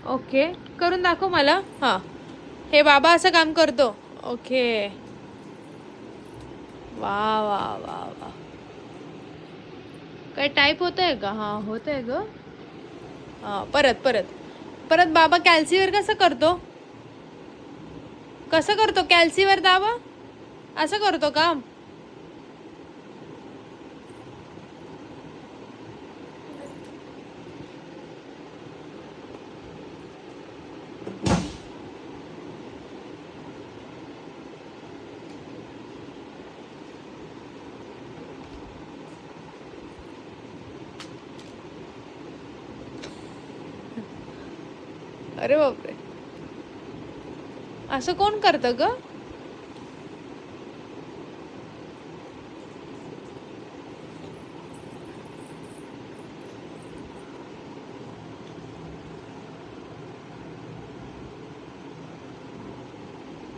Okay, करून दाखव मला. हां, हे बाबा असं काम करतो. ओके. वा वा वा वा. काय टाईप होत आहे का? हां, होत आहे ग. हां, परत परत परत बाबा कॅल्सीवर कसं करतो? कसं करतो? कॅल्सीवर दाबा. असं करतो काम. अरे बापरे, असं कोण करतं ग?